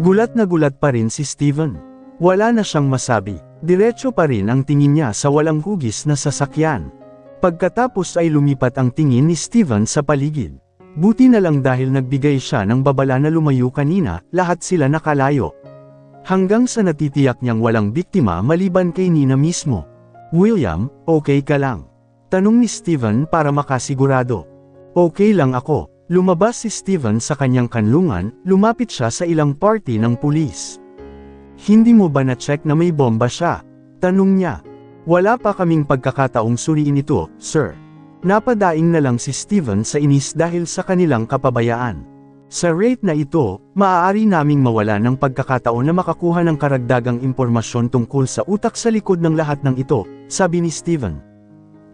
Gulat na gulat pa rin si Steven. Wala na siyang masabi. Diretso pa rin ang tingin niya sa walang hugis na sasakyan. Pagkatapos ay lumipat ang tingin ni Steven sa paligid. Buti na lang dahil nagbigay siya ng babala na lumayo kanina, lahat sila nakalayo. Hanggang sa natitiyak niyang walang biktima maliban kay Nina mismo. William, okay ka lang? Tanong ni Steven para makasigurado. Okay lang ako. Lumabas si Steven sa kanyang kanlungan, lumapit siya sa ilang party ng pulis. Hindi mo ba na-check na may bomba siya? Tanong niya. Wala pa kaming pagkakataong suriin ito, sir. Napadaing na lang si Steven sa inis dahil sa kanilang kapabayaan. Sa rate na ito, maaari naming mawala ng pagkakataon na makakuha ng karagdagang impormasyon tungkol sa utak sa likod ng lahat ng ito, sabi ni Steven.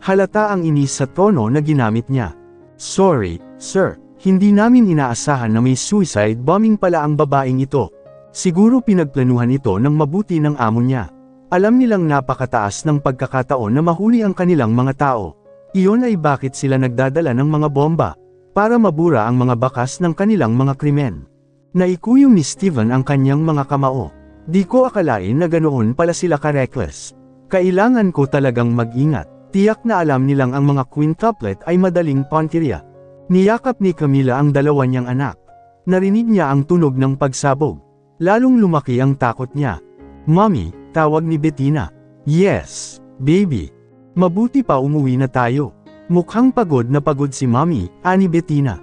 Halata ang inis sa tono na ginamit niya. Sorry, sir, hindi namin inaasahan na may suicide bombing pala ang babaeng ito. Siguro pinagplanuhan ito ng mabuti ng amo niya. Alam nilang napakataas ng pagkakataon na mahuli ang kanilang mga tao. Iyon ay bakit sila nagdadala ng mga bomba, para mabura ang mga bakas ng kanilang mga krimen. Naikuyong ni Steven ang kanyang mga kamao. Di ko akalain na ganoon pala sila ka-reckless. Kailangan ko talagang mag-ingat. Tiyak na alam nilang ang mga quintuplet ay madaling puntirya. Niyakap ni Camila ang dalawa niyang anak. Narinig niya ang tunog ng pagsabog. Lalong lumaki ang takot niya. Mommy, tawag ni Bettina. Yes, baby. Mabuti pa umuwi na tayo. Mukhang pagod na pagod si Mommy, ani Bettina.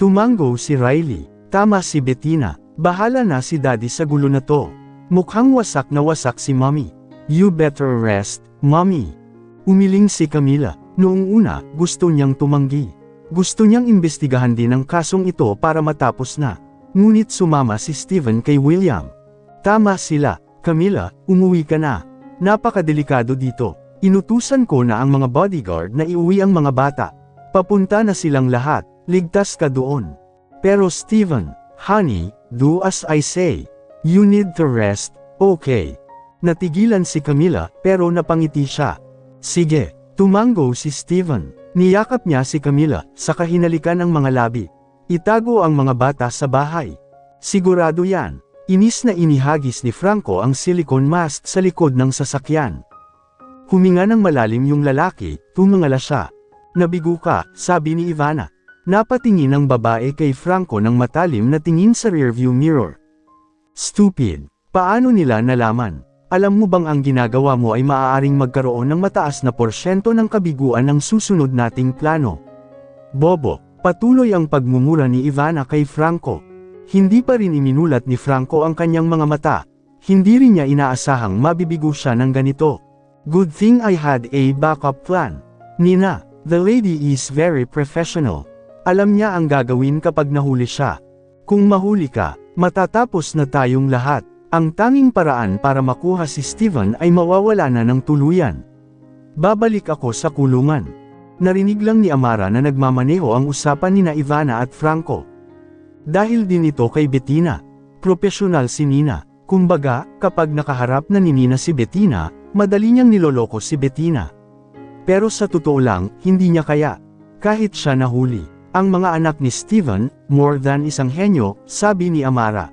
Tumango si Riley. Tama si Bettina. Bahala na si Daddy sa gulo na to. Mukhang wasak na wasak si Mommy. You better rest, Mommy. Umiling si Camila. Noong una, gusto niyang tumanggi. Gusto niyang imbestigahan din ang kasong ito para matapos na. Ngunit sumama si Steven kay William. Tama sila, Camila, umuwi ka na. Napakadelikado dito. Inutusan ko na ang mga bodyguard na iuwi ang mga bata. Papunta na silang lahat, ligtas ka doon. Pero Steven, honey, do as I say. You need to rest, okay. Natigilan si Camila, pero napangiti siya. Sige, tumango si Steven. Niyakap niya si Camila, saka hinalikan ang mga labi. Itago ang mga bata sa bahay. Sigurado yan. Inis na inihagis ni Franco ang silicone mask sa likod ng sasakyan. Huminga ng malalim yung lalaki, tumangala siya. Nabigo ka, sabi ni Ivana. Napatingin ang babae kay Franco ng matalim na tingin sa rearview mirror. Stupid. Paano nila nalaman? Alam mo bang ang ginagawa mo ay maaaring magkaroon ng mataas na porsyento ng kabiguan ng susunod nating plano? Bobo. Patuloy ang pagmumura ni Ivana kay Franco. Hindi pa rin iminulat ni Franco ang kanyang mga mata. Hindi rin niya inaasahang mabibigo siya ng ganito. Good thing I had a backup plan. Nina, the lady is very professional. Alam niya ang gagawin kapag nahuli siya. Kung mahuli ka, matatapos na tayong lahat. Ang tanging paraan para makuha si Steven ay mawawala na ng tuluyan. Babalik ako sa kulungan. Narinig lang ni Amara na nagmamaneho ang usapan nina Ivana at Franco. Dahil din ito kay Bettina. Profesional si Nina. Kumbaga, kapag nakaharap na ni Nina si Bettina, madali niyang niloloko si Bettina. Pero sa totoo lang, hindi niya kaya. Kahit siya nahuli. Ang mga anak ni Steven, more than isang henyo, sabi ni Amara.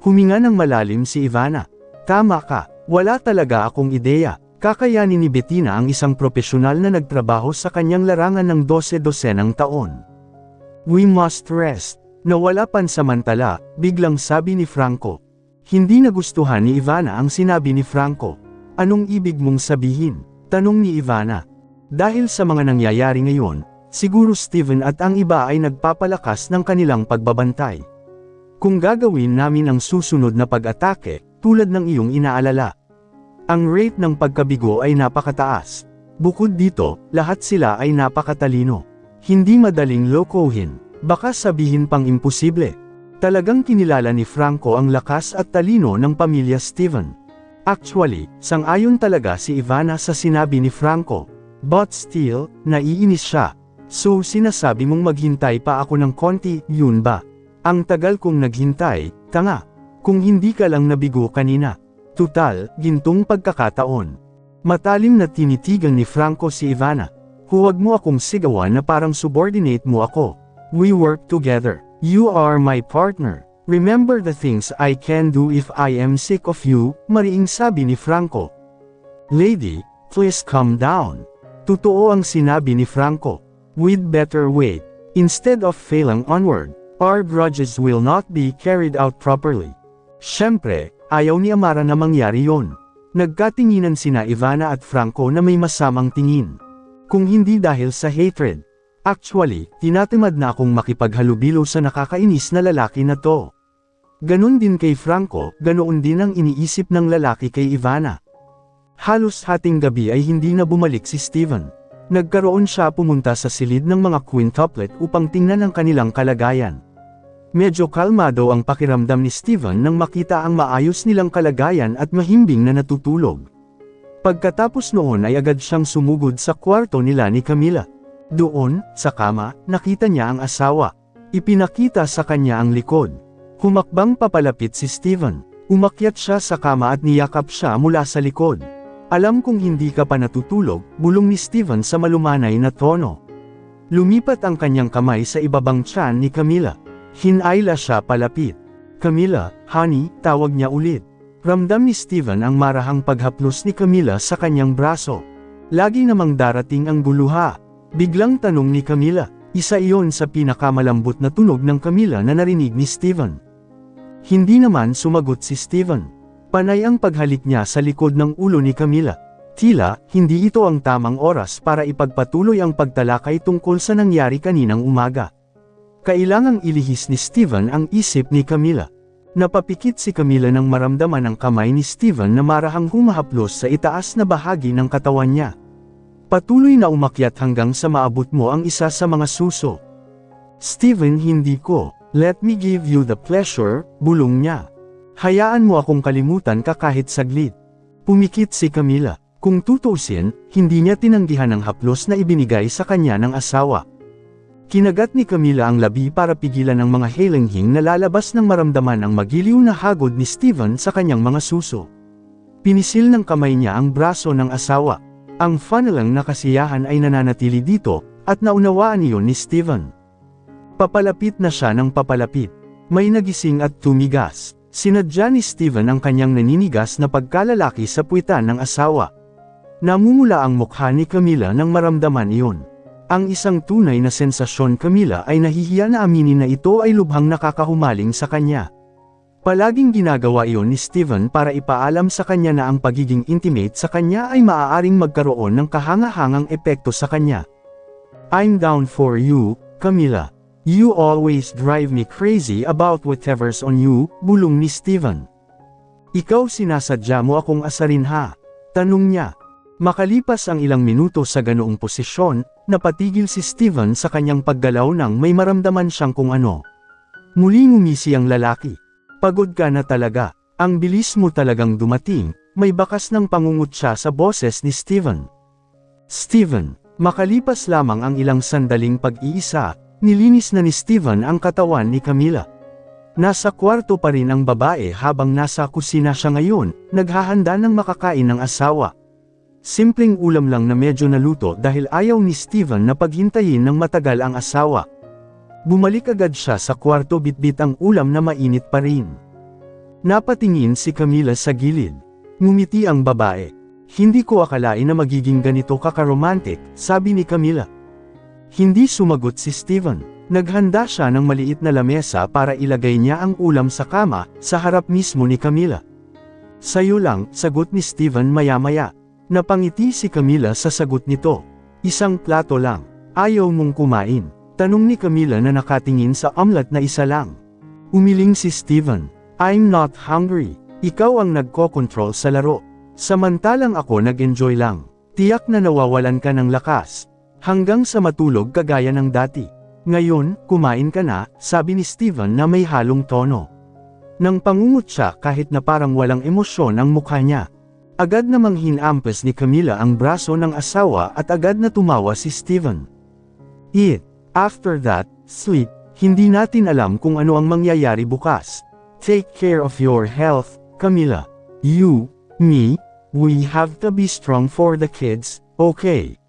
Huminga ng malalim si Ivana. Tama ka, wala talaga akong ideya. Kakayanin ni Bettina ang isang profesional na nagtrabaho sa kanyang larangan ng 12-dosenang taon. We must rest. Nawala pansamantala, biglang sabi ni Franco. Hindi nagustuhan ni Ivana ang sinabi ni Franco. Anong ibig mong sabihin? Tanong ni Ivana. Dahil sa mga nangyayari ngayon, siguro Steven at ang iba ay nagpapalakas ng kanilang pagbabantay. Kung gagawin namin ang susunod na pag-atake, tulad ng iyong inaalala. Ang rate ng pagkabigo ay napakataas. Bukod dito, lahat sila ay napakatalino. Hindi madaling lokohin, baka sabihin pang imposible. Talagang kinilala ni Franco ang lakas at talino ng pamilya Steven. Actually, sang-ayon talaga si Ivana sa sinabi ni Franco. But still, naiinis siya. So sinasabi mong maghintay pa ako ng konti, yun ba? Ang tagal kong naghintay, tanga. Kung hindi ka lang nabigo kanina. Tutal, gintong pagkakataon. Matalim na tinitigan ni Franco si Ivana. Huwag mo akong sigawan na parang subordinate mo ako. We work together. You are my partner. Remember the things I can do if I am sick of you, mariing sabi ni Franco. Lady, please calm down. Totoo ang sinabi ni Franco. We'd better wait. Instead of failing onward, our grudges will not be carried out properly. Siyempre, ayaw ni Amara na mangyari yon. Nagkatinginan sina Ivana at Franco na may masamang tingin. Kung hindi dahil sa hatred. Actually, tinatamad na akong makipaghalubilo sa nakakainis na lalaki na to. Ganon din kay Franco, ganoon din ang iniisip ng lalaki kay Ivana. Halos hating gabi ay hindi na bumalik si Steven. Nagkaroon siya pumunta sa silid ng mga quintuplet upang tingnan ang kanilang kalagayan. Medyo kalmado ang pakiramdam ni Steven nang makita ang maayos nilang kalagayan at mahimbing na natutulog. Pagkatapos noon ay agad siyang sumugod sa kwarto nila ni Camila. Doon, sa kama, nakita niya ang asawa. Ipinakita sa kanya ang likod. Humakbang papalapit si Steven. Umakyat siya sa kama at niyakap siya mula sa likod. Alam kong hindi ka pa natutulog, bulong ni Steven sa malumanay na tono. Lumipat ang kanyang kamay sa ibabang tiyan ni Camila. Hinayla siya palapit. Camila, honey, tawag niya ulit. Ramdam ni Steven ang marahang paghaplos ni Camila sa kanyang braso. Lagi namang darating ang guluha. Biglang tanong ni Camila. Isa iyon sa pinakamalambot na tunog ng Camila na narinig ni Steven. Hindi naman sumagot si Steven. Panay ang paghalik niya sa likod ng ulo ni Camila. Tila, hindi ito ang tamang oras para ipagpatuloy ang pagtalakay tungkol sa nangyari kaninang umaga. Kailangang ilihis ni Steven ang isip ni Camila. Napapikit si Camila nang maramdaman ang kamay ni Steven na marahang humahaplos sa itaas na bahagi ng katawan niya. Patuloy na umakyat hanggang sa maabot mo ang isa sa mga suso. Steven, hindi ko. Let me give you the pleasure, bulong niya. Hayaan mo akong kalimutan ka kahit saglit. Pumikit si Camila. Kung tutuusin, hindi niya tinanggihan ang haplos na ibinigay sa kanya ng asawa. Kinagat ni Camila ang labi para pigilan ang mga hilinghing na lalabas nang maramdaman ang magiliw na hagod ni Steven sa kanyang mga suso. Pinisil ng kamay niya ang braso ng asawa. Ang fanalang na kasiyahan ay nananatili dito, at naunawaan iyon ni Steven. Papalapit na siya ng papalapit. May nagising at tumigas. Sinadya ni Steven ang kanyang naninigas na pagkalalaki sa puwitan ng asawa. Namumula ang mukha ni Camila nang maramdaman iyon. Ang isang tunay na sensasyon Camila ay nahihiya na aminin na ito ay lubhang nakakahumaling sa kanya. Palaging ginagawa iyon ni Steven para ipaalam sa kanya na ang pagiging intimate sa kanya ay maaaring magkaroon ng kahanga-hangang epekto sa kanya. I'm down for you, Camila. You always drive me crazy about whatever's on you, bulong ni Steven. Ikaw sinasadya mo akong asarin ha? Tanong niya. Makalipas ang ilang minuto sa ganoong posisyon, napatigil si Steven sa kanyang paggalaw nang may maramdaman siyang kung ano. Muling umisi ang lalaki. Pagod ka na talaga. Ang bilis mo talagang dumating, may bakas ng pangungut siya sa boses ni Steven. Steven, makalipas lamang ang ilang sandaling pag-iisa, nilinis na ni Steven ang katawan ni Camila. Nasa kwarto pa rin ang babae habang nasa kusina siya ngayon, naghahanda ng makakain ng asawa. Simpleng ulam lang na medyo naluto dahil ayaw ni Steven na paghintayin ng matagal ang asawa. Bumalik agad siya sa kwarto bitbit ang ulam na mainit pa rin. Napatingin si Camila sa gilid. Ngumiti ang babae. Hindi ko akalain na magiging ganito kakaromantic, sabi ni Camila. Hindi sumagot si Steven. Naghanda siya ng maliit na lamesa para ilagay niya ang ulam sa kama, sa harap mismo ni Camila. Sayo lang, sagot ni Steven maya-maya. Napangiti si Camila sa sagot nito. Isang plato lang. Ayaw mong kumain? Tanong ni Camila na nakatingin sa omelet na isa lang. Umiling si Steven. I'm not hungry. Ikaw ang nagko-control sa laro. Samantalang ako nag-enjoy lang. Tiyak na nawawalan ka ng lakas. Hanggang sa matulog kagaya ng dati. Ngayon, kumain ka na, sabi ni Steven na may halong tono. Nang pangungut siya kahit na parang walang emosyon ang mukha niya. Agad namang hinampas ni Camila ang braso ng asawa at agad na tumawa si Steven. Eat. After that, sleep. Hindi natin alam kung ano ang mangyayari bukas. Take care of your health, Camila. You, me, we have to be strong for the kids, okay?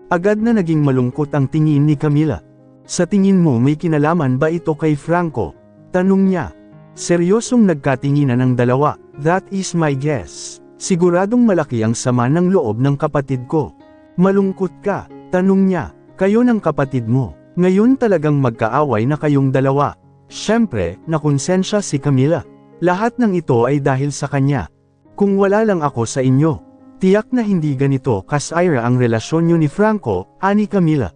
Agad na naging malungkot ang tingin ni Camila. Sa tingin mo may kinalaman ba ito kay Franco? Tanong niya. Seryosong nagkatinginan ang dalawa. That is my guess. Siguradong malaki ang sama ng loob ng kapatid ko. Malungkot ka, tanong niya. Kayo ng kapatid mo. Ngayon talagang magkaaway na kayong dalawa. Siyempre, nakonsensya si Camila. Lahat ng ito ay dahil sa kanya. Kung wala lang ako sa inyo, tiyak na hindi ganito kasayra ang relasyon niyo ni Franco, ani Camila.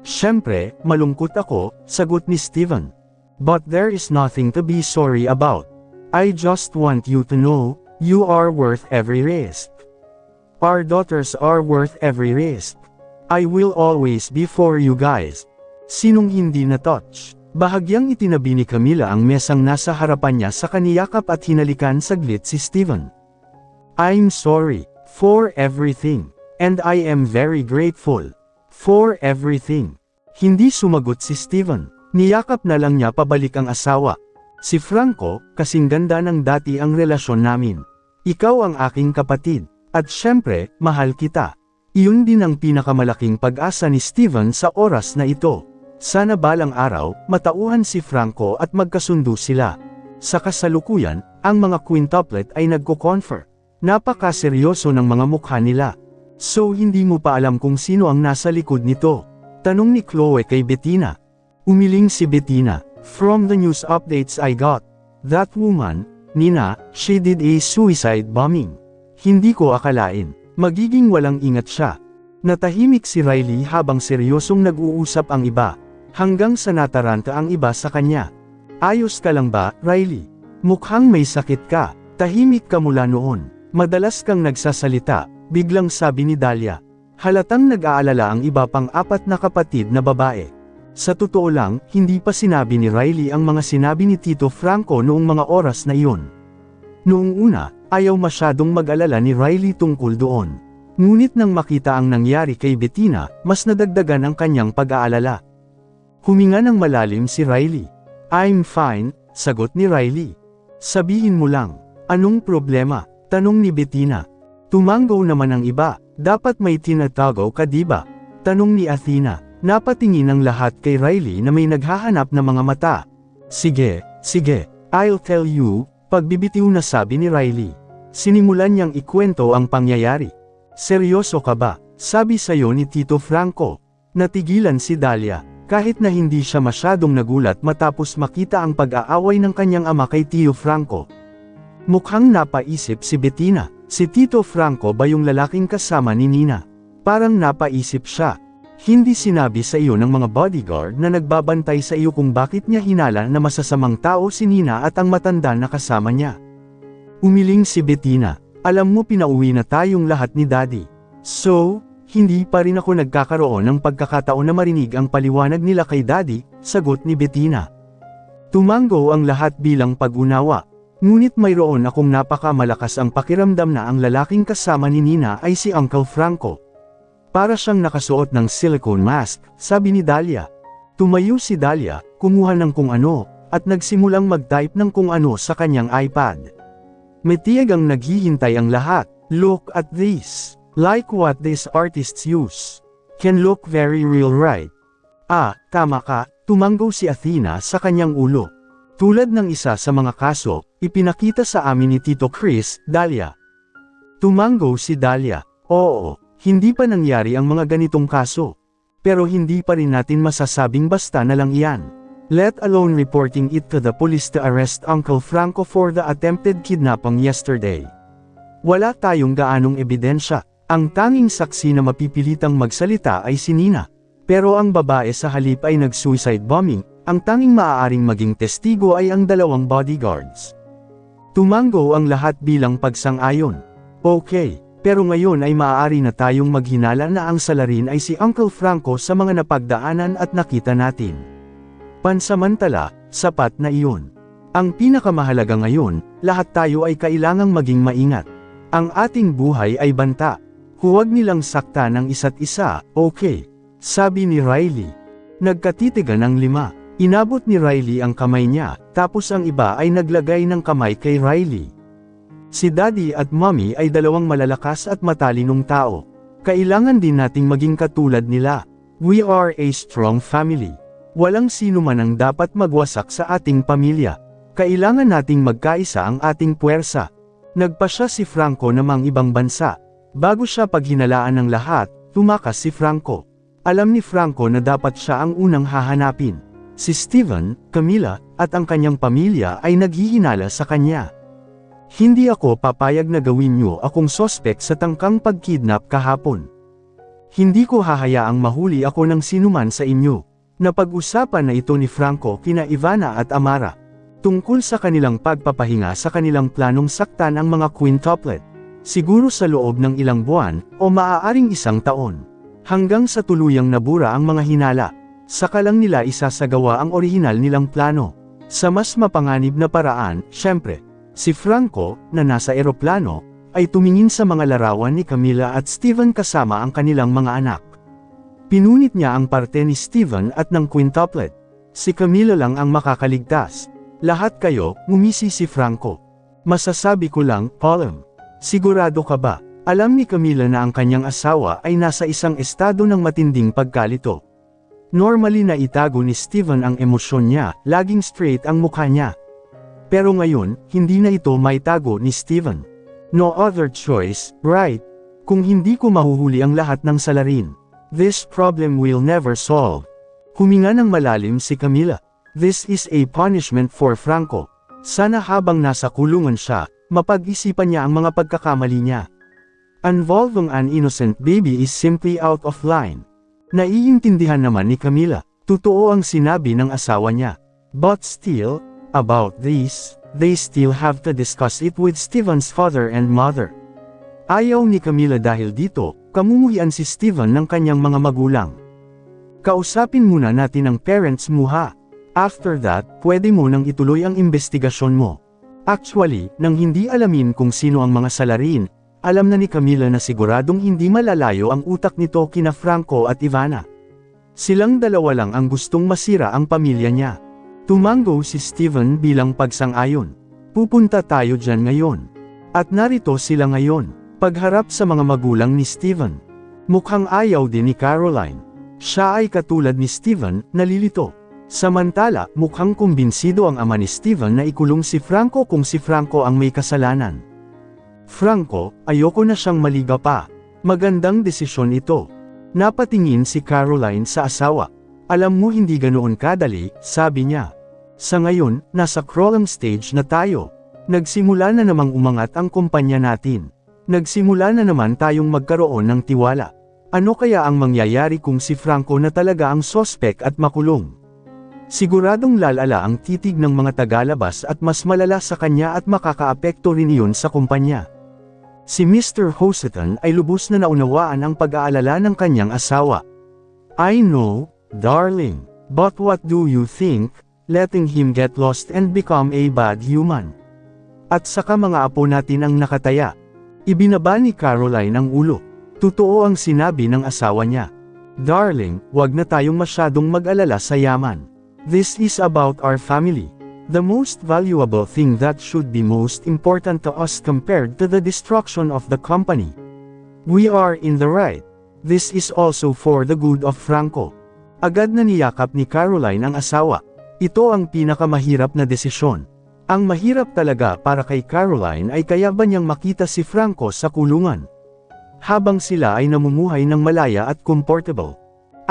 Siyempre, malungkot ako, sagot ni Steven. But there is nothing to be sorry about. I just want you to know, you are worth every risk. Our daughters are worth every risk. I will always be for you guys. Sinong hindi na-touch? Bahagyang itinabi ni Camila ang mesang nasa harapan niya sa kaniyakap at hinalikan saglit si Steven. I'm sorry for everything, and I am very grateful for everything. Hindi sumagot si Steven. Niyakap na lang niya pabalik ang asawa. Si Franco, kasing ganda ng dati ang relasyon namin. Ikaw ang aking kapatid, at syempre, mahal kita. Iyon din ang pinakamalaking pag-asa ni Steven sa oras na ito. Sana balang araw, matauhan si Franco at magkasundo sila. Sa kasalukuyan, ang mga quintuplet ay nagko-confer. Napakaseryoso ng mga mukha nila. So hindi mo pa alam kung sino ang nasa likod nito? Tanong ni Chloe kay Bettina. Umiling si Bettina. From the news updates I got, that woman, Nina, she did a suicide bombing. Hindi ko akalain, magiging walang ingat siya. Natahimik si Riley habang seryosong nag-uusap ang iba, hanggang sa nataranta ang iba sa kanya. Ayos ka lang ba, Riley? Mukhang may sakit ka, tahimik ka mula noon. Madalas kang nagsasalita, biglang sabi ni Dahlia. Halatang nag-aalala ang iba pang apat na kapatid na babae. Sa totoo lang, hindi pa sinabi ni Riley ang mga sinabi ni Tito Franco noong mga oras na iyon. Noong una, ayaw masyadong mag-alala ni Riley tungkol doon. Ngunit nang makita ang nangyari kay Bettina, mas nadagdagan ang kanyang pag-aalala. Huminga ng malalim si Riley. I'm fine, sagot ni Riley. Sabihin mo lang, anong problema? Tanong ni Bettina. Tumanggaw naman ang iba, dapat may tinatago ka diba? Tanong ni Athena. Napatingin ang lahat kay Riley na may naghahanap na mga mata. Sige, I'll tell you, pagbibitiw na sabi ni Riley. Sinimulan niyang ikwento ang pangyayari. Seryoso ka ba? Sabi sayo ni Tito Franco. Natigilan si Dahlia, kahit na hindi siya masyadong nagulat matapos makita ang pag-aaway ng kanyang ama kay Tio Franco. Mukhang napaisip si Bettina, si Tito Franco ba yung lalaking kasama ni Nina? Parang napaisip siya. Hindi sinabi sa iyo ng mga bodyguard na nagbabantay sa iyo kung bakit niya hinala na masasamang tao si Nina at ang matanda na kasama niya. Umiling si Bettina, alam mo pinauwi na tayong lahat ni Daddy. So, hindi pa rin ako nagkakaroon ng pagkakataon na marinig ang paliwanag nila kay Daddy, sagot ni Bettina. Tumango ang lahat bilang pag-unawa. Ngunit mayroon akong napakamalakas ang pakiramdam na ang lalaking kasama ni Nina ay si Uncle Franco. Para siyang nakasuot ng silicone mask, sabi ni Dahlia. Tumayo si Dahlia, kumuha ng kung ano, at nagsimulang mag-type ng kung ano sa kanyang iPad. Matiyag ang naghihintay ang lahat. Look at this. Like what these artists use. Can look very real, right? Ah, tama ka, tumanggo si Athena sa kanyang ulo. Tulad ng isa sa mga kaso, ipinakita sa amin ni Tito Chris, Dahlia. Tumanggo si Dahlia. Oo. Hindi pa nangyari ang mga ganitong kaso. Pero hindi pa rin natin masasabing basta na lang iyan. Let alone reporting it to the police to arrest Uncle Franco for the attempted kidnapping yesterday. Wala tayong gaanong ebidensya. Ang tanging saksi na mapipilitang magsalita ay si Nina. Pero ang babae sa halip ay nag-suicide bombing, ang tanging maaaring maging testigo ay ang dalawang bodyguards. Tumango ang lahat bilang pagsang-ayon. Okay. Pero ngayon ay maaari na tayong maghinala na ang salarin ay si Uncle Franco sa mga napagdaanan at nakita natin. Pansamantala, sapat na iyon. Ang pinakamahalaga ngayon, lahat tayo ay kailangang maging maingat. Ang ating buhay ay banta. Huwag nilang sakta ng isa't isa, okay? Sabi ni Riley. Nagkatitigan ang 5. Inabot ni Riley ang kamay niya, tapos ang iba ay naglagay ng kamay kay Riley. Si Daddy at Mommy ay dalawang malalakas at matalinong tao. Kailangan din nating maging katulad nila. We are a strong family. Walang sino man ang dapat magwasak sa ating pamilya. Kailangan nating magkaisa ang ating puwersa. Nagpasya si Franco namang ibang bansa. Bago siya paghinalaan ng lahat, tumakas si Franco. Alam ni Franco na dapat siya ang unang hahanapin. Si Steven, Camila, at ang kanyang pamilya ay naghihinala sa kanya. Hindi ako papayag na gawin niyo akong sospek sa tangkang pagkidnap kahapon. Hindi ko hahayaang mahuli ako ng sinuman sa inyo. Napag-usapan na ito ni Franco kina Ivana at Amara. Tungkol sa kanilang pagpapahinga sa kanilang planong saktan ang mga quintuplet. Siguro sa loob ng ilang buwan, o maaaring isang taon. Hanggang sa tuluyang nabura ang mga hinala. Saka lang nila isasagawa ang orihinal nilang plano. Sa mas mapanganib na paraan, syempre, si Franco, na nasa eroplano, ay tumingin sa mga larawan ni Camila at Steven kasama ang kanilang mga anak. Pinunit niya ang parte ni Steven at ng quintuplet. Si Camila lang ang makakaligtas. Lahat kayo, ngumisi si Franco. Masasabi ko lang, Colm. Sigurado ka ba? Alam ni Camila na ang kanyang asawa ay nasa isang estado ng matinding pagkalito. Normally na itago ni Steven ang emosyon niya, laging straight ang mukha niya. Pero ngayon, hindi na ito maitago ni Steven. No other choice, right? Kung hindi ko mahuhuli ang lahat ng salarin, this problem will never solve. Huminga ng malalim si Camila. This is a punishment for Franco. Sana habang nasa kulungan siya, mapag-isipan niya ang mga pagkakamali niya. Involving an innocent baby is simply out of line. Naiintindihan naman ni Camila, totoo ang sinabi ng asawa niya. But still, about this, they still have to discuss it with Steven's father and mother. Ayaw ni Camila dahil dito, kamumuhian si Steven ng kanyang mga magulang. Kausapin muna natin ang parents mo ha. After that, pwede mo nang ituloy ang investigasyon mo. Actually, nang hindi alamin kung sino ang mga salarin, alam na ni Camila na siguradong hindi malalayo ang utak nito kina Franco at Ivana. Silang dalawa lang ang gustong masira ang pamilya niya. Tumango si Steven bilang pagsang-ayon. Pupunta tayo dyan ngayon. At narito sila ngayon, pagharap sa mga magulang ni Steven. Mukhang ayaw din ni Caroline. Siya ay katulad ni Steven, nalilito. Samantala, mukhang kumbinsido ang ama ni Steven na ikulong si Franco kung si Franco ang may kasalanan. Franco, ayoko na siyang maliga pa. Magandang desisyon ito. Napatingin si Caroline sa asawa. Alam mo hindi ganoon kadali, sabi niya. Sa ngayon, nasa crawling stage na tayo. Nagsimula na namang umangat ang kumpanya natin. Nagsimula na naman tayong magkaroon ng tiwala. Ano kaya ang mangyayari kung si Franco na talaga ang sospek at makulong? Siguradong lalala ang titig ng mga tagalabas at mas malala sa kanya at makakaapekto rin iyon sa kumpanya. Si Mr. Hoseton ay lubos na naunawaan ang pag-aalala ng kanyang asawa. I know, darling, but what do you think, letting him get lost and become a bad human? At saka mga apo natin ang nakataya. Ibinaba ni Caroline ang ulo. Totoo ang sinabi ng asawa niya. Darling, wag na tayong masyadong mag-alala sa yaman. This is about our family. The most valuable thing that should be most important to us compared to the destruction of the company. We are in the right. This is also for the good of Franco. Agad na niyakap ni Caroline ang asawa. Ito ang pinakamahirap na desisyon. Ang mahirap talaga para kay Caroline ay kaya ba niyang makita si Franco sa kulungan. Habang sila ay namumuhay ng malaya at comfortable.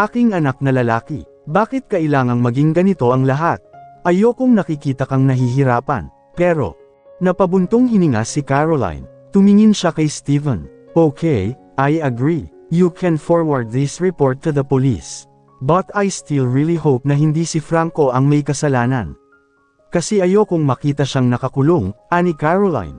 Aking anak na lalaki. Bakit kailangang maging ganito ang lahat? Ayokong nakikita kang nahihirapan. Pero, napabuntong hininga si Caroline. Tumingin siya kay Steven. Okay, I agree. You can forward this report to the police. But I still really hope na hindi si Franco ang may kasalanan. Kasi ayokong makita siyang nakakulong, ani Caroline.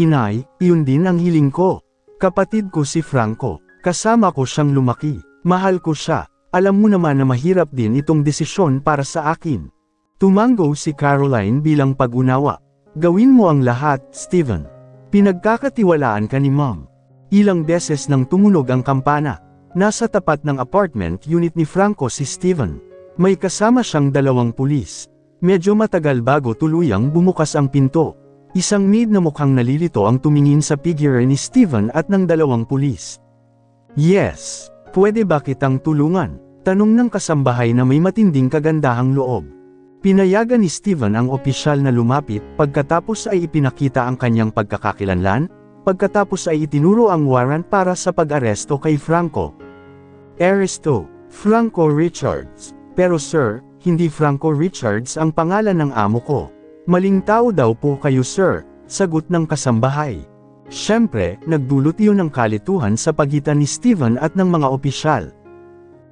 Inay, iyon din ang hiling ko. Kapatid ko si Franco. Kasama ko siyang lumaki. Mahal ko siya. Alam mo naman na mahirap din itong desisyon para sa akin. Tumango si Caroline bilang pag-unawa. Gawin mo ang lahat, Steven. Pinagkakatiwalaan ka ni Mom. Ilang beses nang tumunog ang kampana. Nasa tapat ng apartment unit ni Franco si Steven. May kasama siyang 2 pulis. Medyo matagal bago tuluyang bumukas ang pinto. Isang maid na mukhang nalilito ang tumingin sa figure ni Steven at ng 2 pulis. Yes, pwede ba kitang tulungan? Tanong ng kasambahay na may matinding kagandahang loob. Pinayagan ni Steven ang opisyal na lumapit, pagkatapos ay ipinakita ang kanyang pagkakakilanlan, pagkatapos ay itinuro ang warrant para sa pag-aresto kay Franco. Aresto, Franco Richards. Pero sir, hindi Franco Richards ang pangalan ng amo ko. Maling tao daw po kayo sir, sagot ng kasambahay. Siyempre, nagdulot iyon ng kalituhan sa pagitan ni Steven at ng mga opisyal.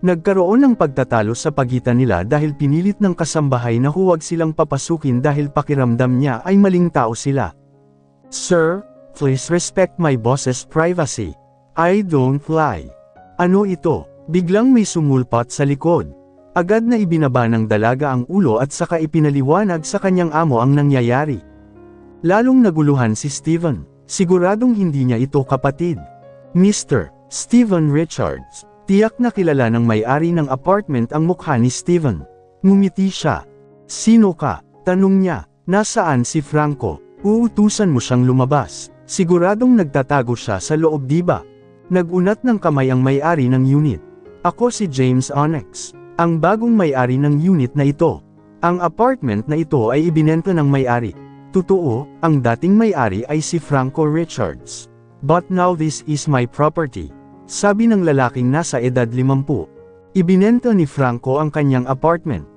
Nagkaroon ng pagtatalo sa pagitan nila dahil pinilit ng kasambahay na huwag silang papasukin dahil pakiramdam niya ay maling tao sila. Sir, please respect my boss's privacy. I don't lie. Ano ito? Biglang may sumulpat sa likod. Agad na ibinaba ng dalaga ang ulo at saka ipinaliwanag sa kanyang amo ang nangyayari. Lalong naguluhan si Steven. Siguradong hindi niya ito kapatid. Mr. Steven Richards. Tiyak na kilala ng may-ari ng apartment ang mukha ni Steven. Ngumiti siya. Sino ka? Tanong niya. Nasaan si Franco? Uutusan mo siyang lumabas. Siguradong nagtatago siya sa loob diba? Nagunat ng kamay ang may-ari ng unit. Ako si James Onyx. Ang bagong may-ari ng unit na ito. Ang apartment na ito ay ibinenta ng may-ari. Totoo, ang dating may-ari ay si Franco Richards. But now this is my property. Sabi ng lalaking nasa edad 50. Ibinenta ni Franco ang kanyang apartment.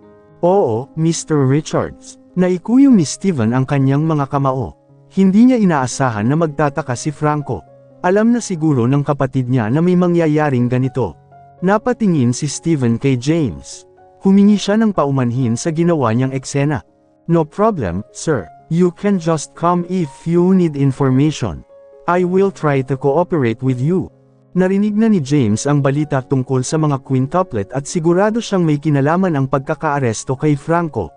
Oo, Mr. Richards. Naikuyong ni Steven ang kanyang mga kamao. Hindi niya inaasahan na magtataka si Franco. Alam na siguro ng kapatid niya na may mangyayaring ganito. Napatingin si Steven kay James. Humingi siya ng paumanhin sa ginawa niyang eksena. No problem, sir. You can just come if you need information. I will try to cooperate with you. Narinig na ni James ang balita tungkol sa mga quintuplet at sigurado siyang may kinalaman ang pagkakaaresto kay Franco.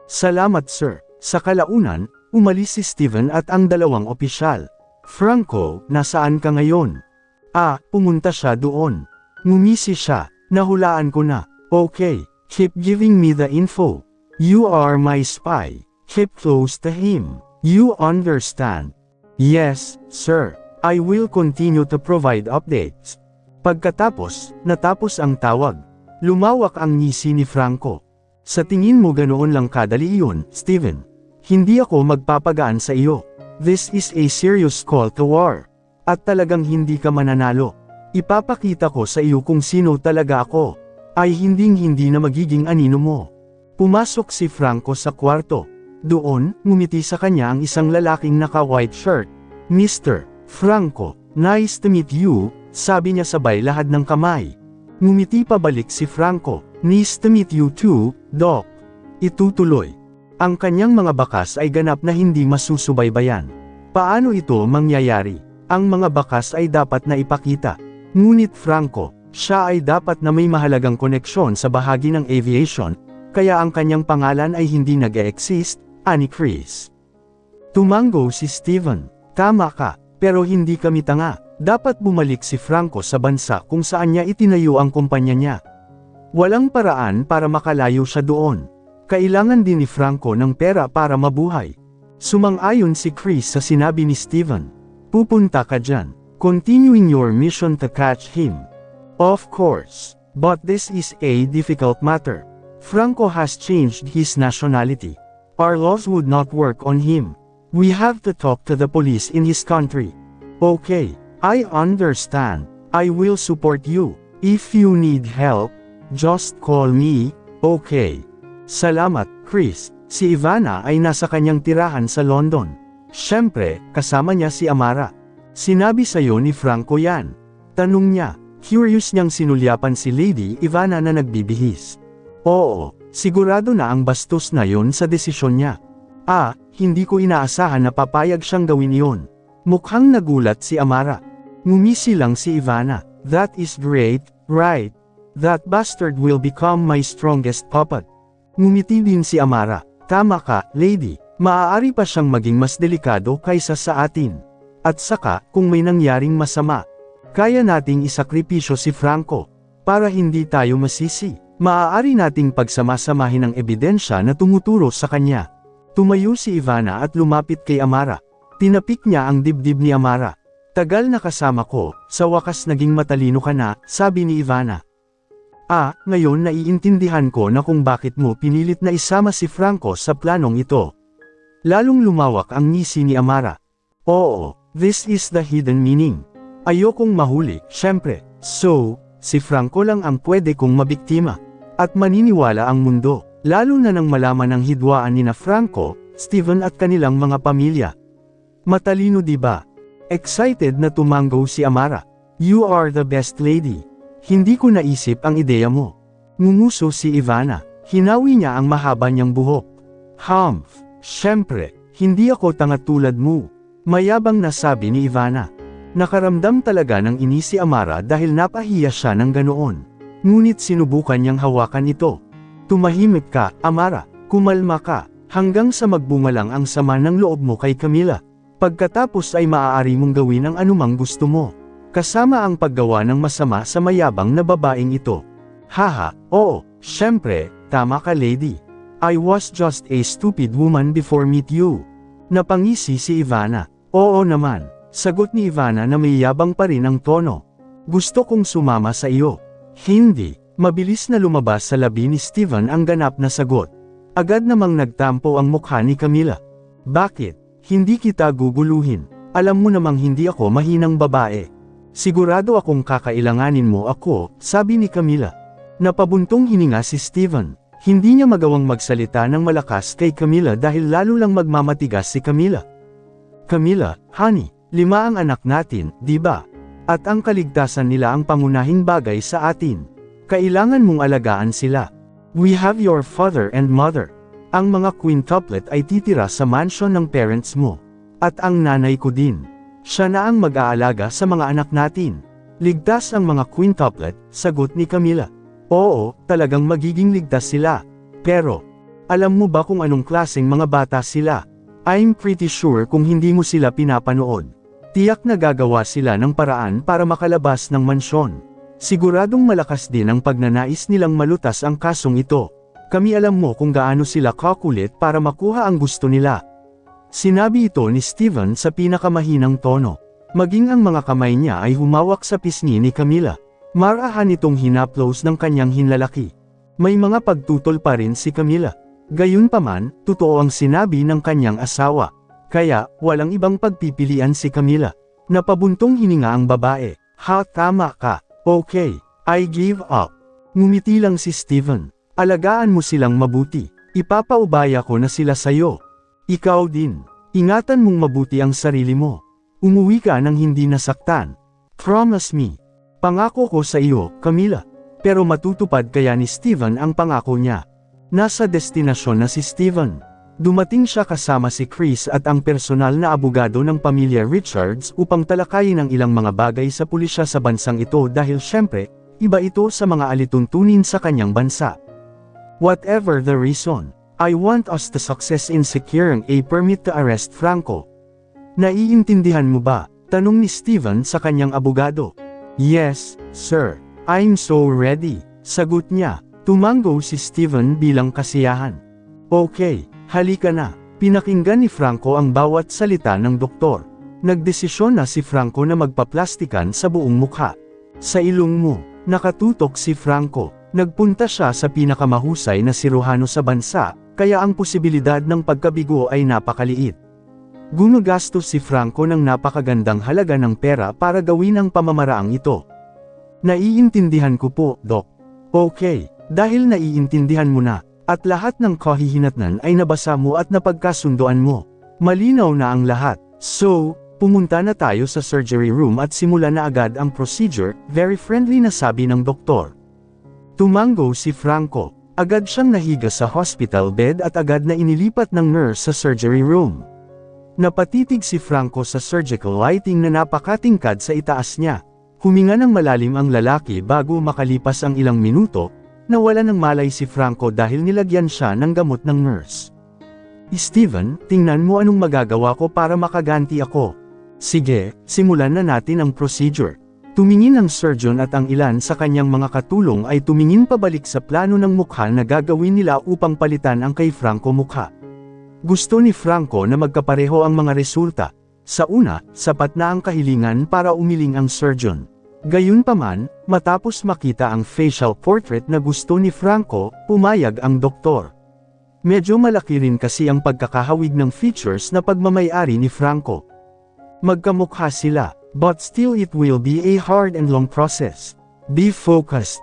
Salamat sir. Sa kalaunan, umalis si Steven at ang dalawang opisyal. Franco, nasaan ka ngayon? Pumunta siya doon. Ngumisi siya. Nahulaan ko na. Okay, keep giving me the info. You are my spy. Keep close to him. You understand? Yes, sir. I will continue to provide updates. Pagkatapos, natapos ang tawag. Lumawak ang ngisi ni Franco. Sa tingin mo ganoon lang kadali iyon, Steven? Hindi ako magpapagaan sa iyo. This is a serious call to war. At talagang hindi ka mananalo. Ipapakita ko sa iyo kung sino talaga ako. Ay hinding-hindi na magiging anino mo. Pumasok si Franco sa kwarto. Doon, ngumiti sa kanya ang isang lalaking naka-white shirt. Mr. Franco, nice to meet you, sabi niya sabay lahad ng kamay. Ngumiti pabalik si Franco. Nice to meet you too, Doc. Itutuloy. Ang kanyang mga bakas ay ganap na hindi masusubaybayan. Paano ito mangyayari? Ang mga bakas ay dapat na ipakita. Ngunit Franco, siya ay dapat na may mahalagang koneksyon sa bahagi ng aviation, kaya ang kanyang pangalan ay hindi nag-e-exist, ani Chris. Tumango si Steven. Tama ka. Pero hindi kami tanga. Dapat bumalik si Franco sa bansa kung saan niya itinayo ang kumpanya niya. Walang paraan para makalayo siya doon. Kailangan din ni Franco ng pera para mabuhay. Sumang-ayon si Chris sa sinabi ni Steven. Pupunta ka dyan. Continuing your mission to catch him. Of course. But this is a difficult matter. Franco has changed his nationality. Our laws would not work on him. We have to talk to the police in his country. Okay, I understand. I will support you. If you need help, just call me, okay? Salamat, Chris. Si Ivana ay nasa kanyang tirahan sa London. Siyempre, kasama niya si Amara. Sinabi sa'yo ni Franco yan. Tanong niya, curious niyang sinulyapan si Lady Ivana na nagbibihis. Oo, sigurado na ang bastos na yon sa desisyon niya. Hindi ko inaasahan na papayag siyang gawin iyon. Mukhang nagulat si Amara. Ngumisi lang si Ivana. That is great, right? That bastard will become my strongest puppet. Ngumiti din si Amara. Tama ka, lady. Maaari pa siyang maging mas delikado kaysa sa atin. At saka, kung may nangyaring masama, kaya nating isakripisyo si Franco. Para hindi tayo masisi, maaari nating pagsamasamahin ang ebidensya na tumuturo sa kanya. Tumayo si Ivana at lumapit kay Amara. Tinapik niya ang dibdib ni Amara. Tagal na kasama ko, sa wakas naging matalino ka na, sabi ni Ivana. Ngayon naiintindihan ko na kung bakit mo pinilit na isama si Franco sa planong ito. Lalong lumawak ang ngisi ni Amara. Oo, this is the hidden meaning. Ayokong mahuli, syempre. So, si Franco lang ang pwede kong mabiktima. At maniniwala ang mundo, lalo na nang malaman ang hidwaan ni na Franco, Steven at kanilang mga pamilya. Matalino diba? Excited na tumanggo si Amara. You are the best lady. Hindi ko naisip ang ideya mo. Ngumuso si Ivana. Hinawi niya ang mahaba niyang buhok. Humph, syempre, hindi ako tanga tulad mo. Mayabang na sabi ni Ivana. Nakaramdam talaga ng inis si Amara dahil napahiya siya ng ganoon. Ngunit sinubukan niyang hawakan ito. Tumahimik ka, Amara, kumalma ka, hanggang sa magbunga lang ang sama ng loob mo kay Camila. Pagkatapos ay maaari mong gawin ang anumang gusto mo. Kasama ang paggawa ng masama sa mayabang na babaeng ito. Haha, oo, syempre, tama ka lady. I was just a stupid woman before meet you. Napangisi si Ivana. Oo naman, sagot ni Ivana na may yabang pa rin ang tono. Gusto kong sumama sa iyo. Hindi, mabilis na lumabas sa labi ni Steven ang ganap na sagot. Agad namang nagtampo ang mukha ni Camila. Bakit? Hindi kita guguluhin. Alam mo namang hindi ako mahinang babae. Sigurado akong kakailanganin mo ako, sabi ni Camila. Napabuntong hininga si Steven. Hindi niya magawang magsalita ng malakas kay Camila dahil lalo lang magmamatigas si Camila. Camila, honey, 5 ang anak natin, di ba? At ang kaligtasan nila ang pangunahing bagay sa atin. Kailangan mong alagaan sila. We have your father and mother. Ang mga quintuplet ay titira sa mansion ng parents mo. At ang nanay ko din. Siya na ang mag-aalaga sa mga anak natin. Ligtas ang mga quintuplet, sagot ni Camila. Oo, talagang magiging ligtas sila. Pero, alam mo ba kung anong klaseng mga bata sila? I'm pretty sure kung hindi mo sila pinapanood. Tiyak na gagawa sila ng paraan para makalabas ng mansyon. Siguradong malakas din ang pagnanais nilang malutas ang kasong ito. Kami alam mo kung gaano sila kakulit para makuha ang gusto nila. Sinabi ito ni Steven sa pinakamahinang tono. Maging ang mga kamay niya ay humawak sa pisngi ni Camila. Marahan itong hinaplos ng kanyang hinlalaki. May mga pagtutol pa rin si Camila. Gayunpaman, totoo ang sinabi ng kanyang asawa. Kaya, walang ibang pagpipilian si Camila. Napabuntong hininga ang babae. Tama ka. Okay, I give up. Ngumiti lang si Steven. Alagaan mo silang mabuti. Ipapaubaya ko na sila sayo. Ikaw din. Ingatan mong mabuti ang sarili mo. Umuwi ka nang hindi nasaktan. Promise me. Pangako ko sa iyo, Camila. Pero matutupad kaya ni Steven ang pangako niya. Nasa destinasyon na si Steven. Dumating siya kasama si Chris at ang personal na abogado ng pamilya Richards upang talakayin ang ilang mga bagay sa pulisya sa bansang ito dahil syempre, iba ito sa mga alituntunin sa kanyang bansa. Whatever the reason, I want us to success in securing a permit to arrest Franco. Naiintindihan mo ba? Tanong ni Steven sa kanyang abogado. Yes, sir. I'm so ready. Sagot niya. Tumanggo si Steven bilang kasiyahan. Okay, halika na. Pinakinggan ni Franco ang bawat salita ng doktor. Nagdesisyon na si Franco na magpaplastikan sa buong mukha. Sa ilong mo, nakatutok si Franco. Nagpunta siya sa pinakamahusay na siruhano sa bansa, kaya ang posibilidad ng pagkabigo ay napakaliit. Gumagastos si Franco ng napakagandang halaga ng pera para gawin ang pamamaraang ito. Naiintindihan ko po, Doc. Okay, dahil naiintindihan mo na, at lahat ng kahihinatnan ay nabasa mo at napagkasundoan mo. Malinaw na ang lahat. So, pumunta na tayo sa surgery room at simula na agad ang procedure, very friendly na sabi ng doktor. Tumanggo si Franco. Agad siyang nahiga sa hospital bed at agad na inilipat ng nurse sa surgery room. Napatitig si Franco sa surgical lighting na napakatingkad sa itaas niya. Huminga ng malalim ang lalaki bago makalipas ang ilang minuto, nawala ng malay si Franco dahil nilagyan siya ng gamot ng nurse. Steven, tingnan mo anong magagawa ko para makaganti ako. Sige, simulan na natin ang procedure. Tumingin ang surgeon at ang ilan sa kanyang mga katulong ay tumingin pabalik sa plano ng mukha na gagawin nila upang palitan ang kay Franco mukha. Gusto ni Franco na magkapareho ang mga resulta. Sa una, sapat na ang kahilingan para umiling ang surgeon. Gayunpaman, matapos makita ang facial portrait na gusto ni Franco, pumayag ang doktor. Medyo malaki rin kasi ang pagkakahawig ng features na pagmamayari ni Franco. Magkamukha sila, but still it will be a hard and long process. Be focused.